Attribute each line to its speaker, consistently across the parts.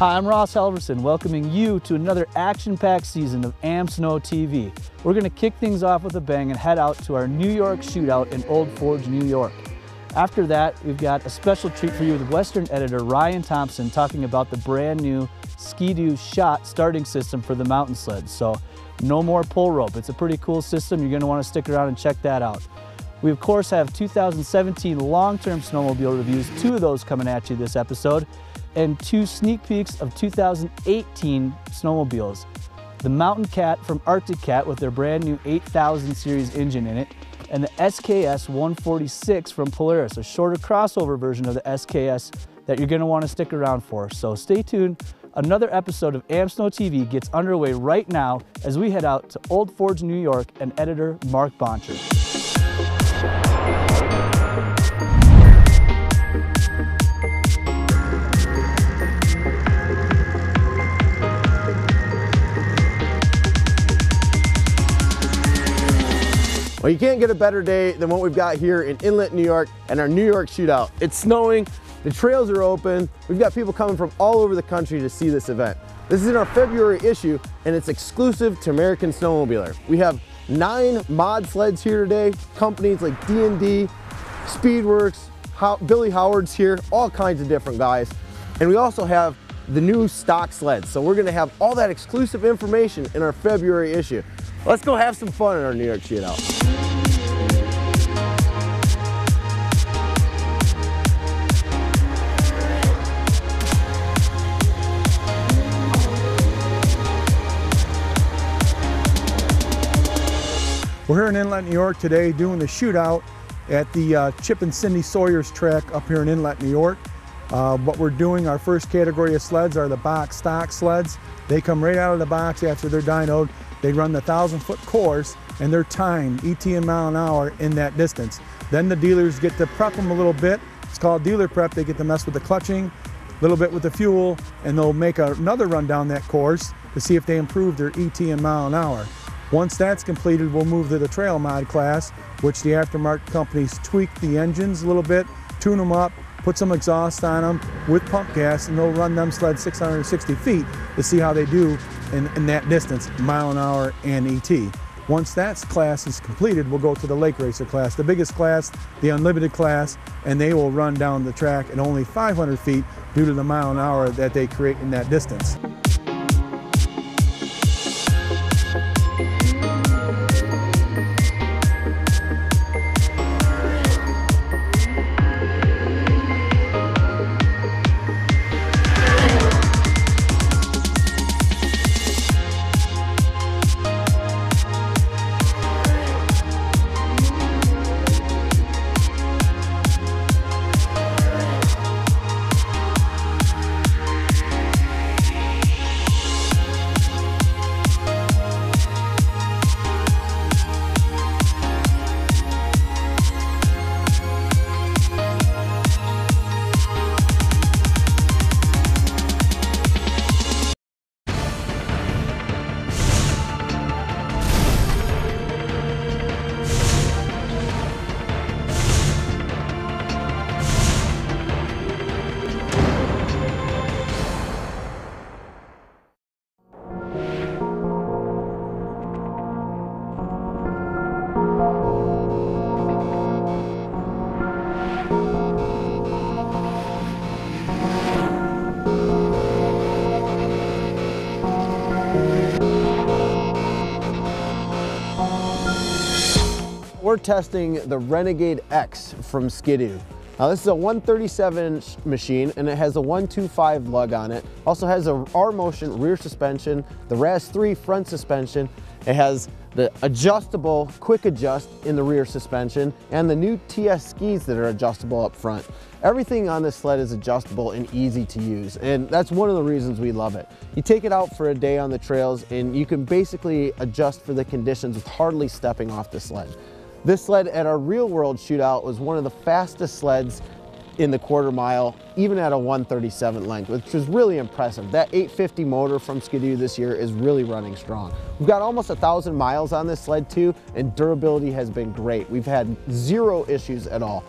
Speaker 1: Hi, I'm Ross Helverson, welcoming you to another action-packed season of AmSnow TV. We're going to kick things off with a bang and head out to our New York shootout in Old Forge, New York. After that, we've got a special treat for you with Western editor Ryan Thompson talking about the brand new Ski-Doo Shot starting system for the mountain sleds. So no more pull rope. It's a pretty cool system. You're going to want to stick around and check that out. We of course have 2017 long-term snowmobile reviews, 2 of those coming at you this episode, and 2 sneak peeks of 2018 snowmobiles. The Mountain Cat from Arctic Cat with their brand new 8000 series engine in it, and the SKS 146 from Polaris, a shorter crossover version of the SKS that you're going to want to stick around for. So stay tuned. Another episode of AmSnow TV gets underway right now as we head out to Old Forge, New York, and editor Mark Boncher.
Speaker 2: Well, you can't get a better day than what we've got here in Inlet, New York and our New York shootout. It's snowing, the trails are open, we've got people coming from all over the country to see this event. This is in our February issue and it's exclusive to American Snowmobiler. We have 9 mod sleds here today, companies like D&D, Speedworks, Billy Howard's here, all kinds of different guys. And we also have the new stock sleds. So we're gonna have all that exclusive information in our February issue. Let's go have some fun in our New York shootout.
Speaker 3: We're here in Inlet, New York today doing the shootout at the Chip and Cindy Sawyer's track up here in Inlet, New York. What we're doing, our first category of sleds are the box stock sleds. They come right out of the box after they're dynoed. They run the 1,000-foot course and they're timed ET in mile an hour in that distance. Then the dealers get to prep them a little bit. It's called dealer prep. They get to mess with the clutching, a little bit with the fuel, and they'll make another run down that course to see if they improve their ET in mile an hour. Once that's completed, we'll move to the trail mod class, which the aftermarket companies tweak the engines a little bit, tune them up, put some exhaust on them with pump gas, and they'll run them sleds 660 feet to see how they do in that distance, mile an hour and ET. Once that class is completed, we'll go to the lake racer class, the biggest class, the unlimited class, and they will run down the track at only 500 feet due to the mile an hour that they create in that distance.
Speaker 2: We're testing the Renegade X from Ski-Doo. Now this is a 137 machine and it has a 125 lug on it. Also has a R-Motion rear suspension, the RAS3 front suspension. It has the adjustable quick adjust in the rear suspension and the new TS skis that are adjustable up front. Everything on this sled is adjustable and easy to use, and that's one of the reasons we love it. You take it out for a day on the trails and you can basically adjust for the conditions with hardly stepping off the sled. This sled at our real world shootout was one of the fastest sleds in the quarter mile, even at a 137 length, which is really impressive. That 850 motor from Ski-Doo this year is really running strong. We've got almost 1,000 miles on this sled too, and durability has been great. We've had 0 issues at all.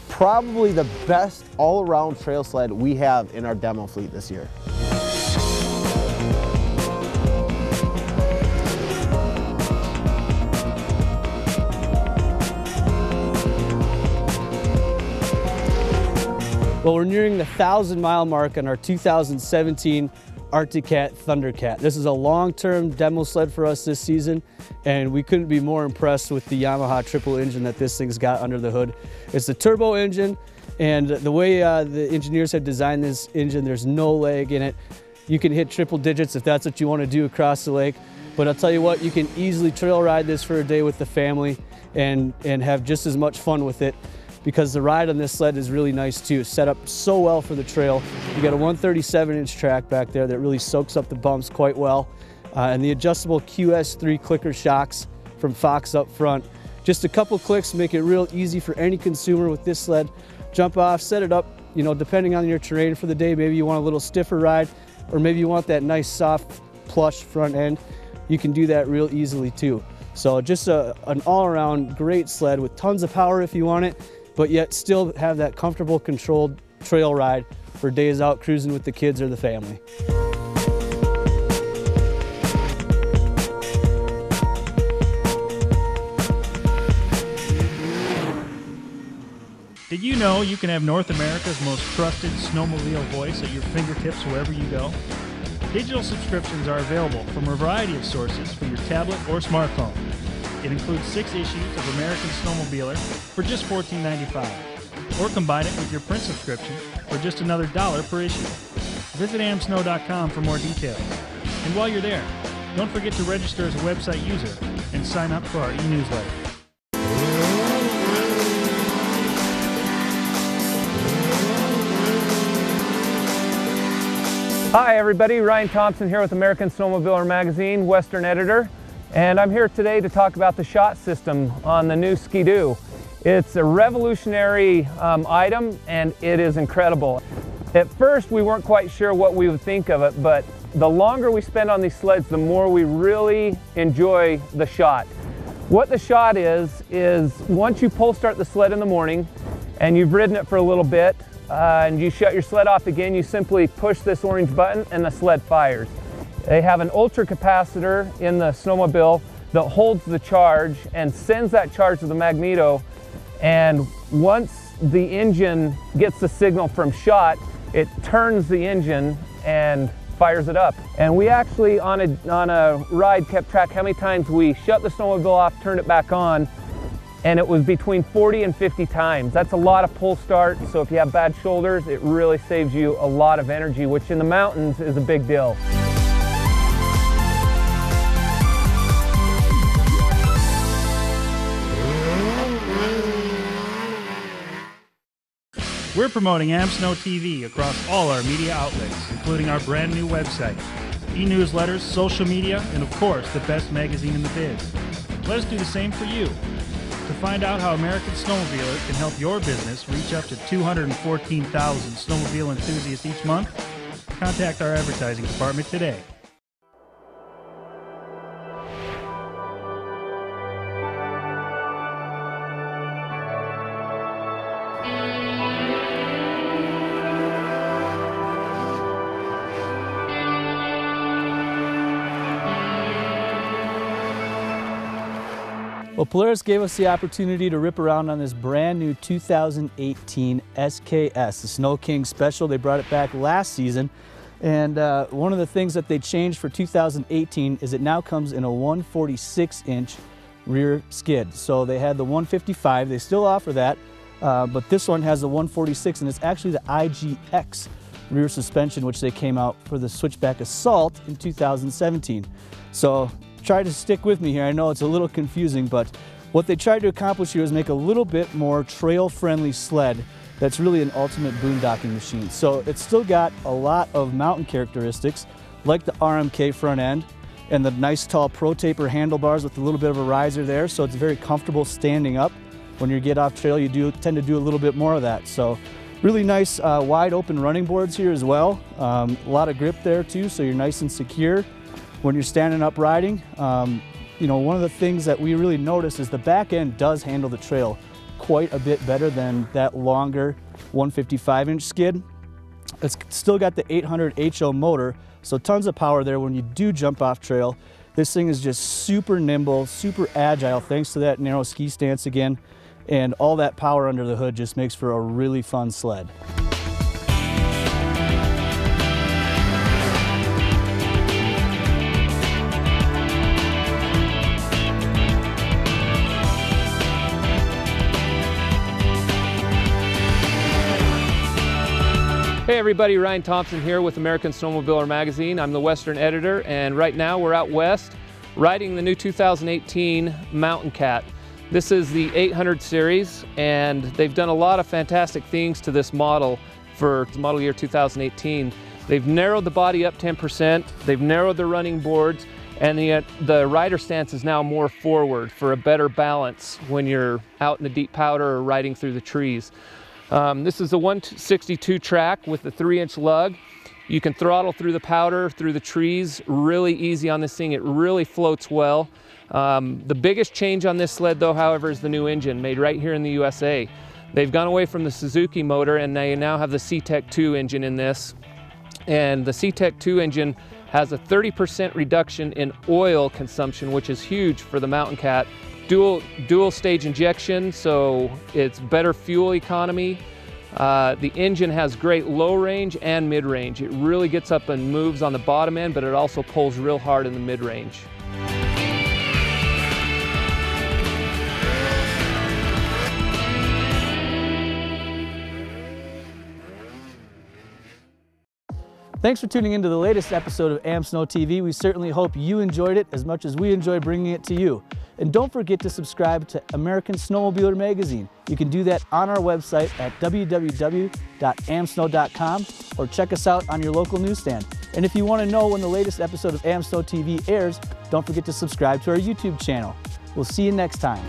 Speaker 2: Probably the best all-around trail sled we have in our demo fleet this year.
Speaker 1: Well, we're nearing the 1,000-mile mark on our 2017 Arctic Cat Thundercat. This is a long-term demo sled for us this season, and we couldn't be more impressed with the Yamaha triple engine that this thing's got under the hood. It's the turbo engine, and the way the engineers have designed this engine, there's no lag in it. You can hit triple digits if that's what you want to do across the lake, but I'll tell you what, you can easily trail ride this for a day with the family and have just as much fun with it, because the ride on this sled is really nice too. It's set up so well for the trail. You got a 137-inch track back there that really soaks up the bumps quite well. And the adjustable QS3 clicker shocks from Fox up front. Just a couple clicks make it real easy for any consumer with this sled. Jump off, set it up, you know, depending on your terrain for the day. Maybe you want a little stiffer ride, or maybe you want that nice soft plush front end. You can do that real easily too. So just an all-around great sled with tons of power if you want it, but yet still have that comfortable, controlled trail ride for days out cruising with the kids or the family.
Speaker 4: Did you know you can have North America's most trusted snowmobile voice at your fingertips wherever you go? Digital subscriptions are available from a variety of sources for your tablet or smartphone. It includes 6 issues of American Snowmobiler for just $14.95, or combine it with your print subscription for just another $1 per issue. Visit AmSnow.com for more details. And while you're there, don't forget to register as a website user and sign up for our e-newsletter.
Speaker 5: Hi everybody, Ryan Thompson here with American Snowmobiler Magazine, Western Editor. And I'm here today to talk about the shot system on the new Ski-Doo. It's a revolutionary item, and it is incredible. At first, we weren't quite sure what we would think of it, but the longer we spend on these sleds, the more we really enjoy the shot. What the shot is once you pull start the sled in the morning, and you've ridden it for a little bit, and you shut your sled off again, you simply push this orange button and the sled fires. They have an ultra capacitor in the snowmobile that holds the charge and sends that charge to the magneto, and once the engine gets the signal from shot, it turns the engine and fires it up. And we actually on a ride kept track how many times we shut the snowmobile off, turned it back on, and it was between 40 and 50 times. That's a lot of pull start, so if you have bad shoulders, it really saves you a lot of energy, which in the mountains is a big deal.
Speaker 4: We're promoting AmSnow TV across all our media outlets, including our brand new website, e-newsletters, social media, and of course, the best magazine in the biz. Let us do the same for you. To find out how American Snowmobiler can help your business reach up to 214,000 snowmobile enthusiasts each month, contact our advertising department today.
Speaker 1: Well, Polaris gave us the opportunity to rip around on this brand new 2018 SKS, the Snow King Special. They brought it back last season, and one of the things that they changed for 2018 is it now comes in a 146-inch rear skid. So they had the 155, they still offer that, but this one has the 146, and it's actually the IGX rear suspension, which they came out for the Switchback Assault in 2017. So try to stick with me here. I know it's a little confusing, but what they tried to accomplish here is make a little bit more trail-friendly sled that's really an ultimate boondocking machine. So it's still got a lot of mountain characteristics, like the RMK front end and the nice tall Pro Taper handlebars with a little bit of a riser there, so it's very comfortable standing up. When you get off trail, you tend to do a little bit more of that. So really nice wide open running boards here as well. A lot of grip there too, so you're nice and secure when you're standing up riding. You know, one of the things that we really notice is the back end does handle the trail quite a bit better than that longer 155-inch skid. It's still got the 800 HO motor, so tons of power there when you do jump off trail. This thing is just super nimble, super agile, thanks to that narrow ski stance again. And all that power under the hood just makes for a really fun sled.
Speaker 5: Hey everybody, Ryan Thompson here with American Snowmobiler Magazine. I'm the Western editor, and right now we're out west riding the new 2018 Mountain Cat. This is the 800 series, and they've done a lot of fantastic things to this model for the model year 2018. They've narrowed the body up 10%, they've narrowed the running boards, and the rider stance is now more forward for a better balance when you're out in the deep powder or riding through the trees. This is a 162 track with the 3-inch lug. You can throttle through the powder, through the trees, really easy on this thing. It really floats well. The biggest change on this sled though, however, is the new engine made right here in the USA. They've gone away from the Suzuki motor and they now have the C-Tech 2 engine in this. And the C-Tech 2 engine has a 30% reduction in oil consumption, which is huge for the Mountain Cat. Dual stage injection, so it's better fuel economy. The engine has great low range and mid range. It really gets up and moves on the bottom end, but it also pulls real hard in the mid range.
Speaker 1: Thanks for tuning into the latest episode of AmSnow TV. We certainly hope you enjoyed it as much as we enjoy bringing it to you. And don't forget to subscribe to American Snowmobiler Magazine. You can do that on our website at www.amsnow.com or check us out on your local newsstand. And if you want to know when the latest episode of AmSnow TV airs, don't forget to subscribe to our YouTube channel. We'll see you next time.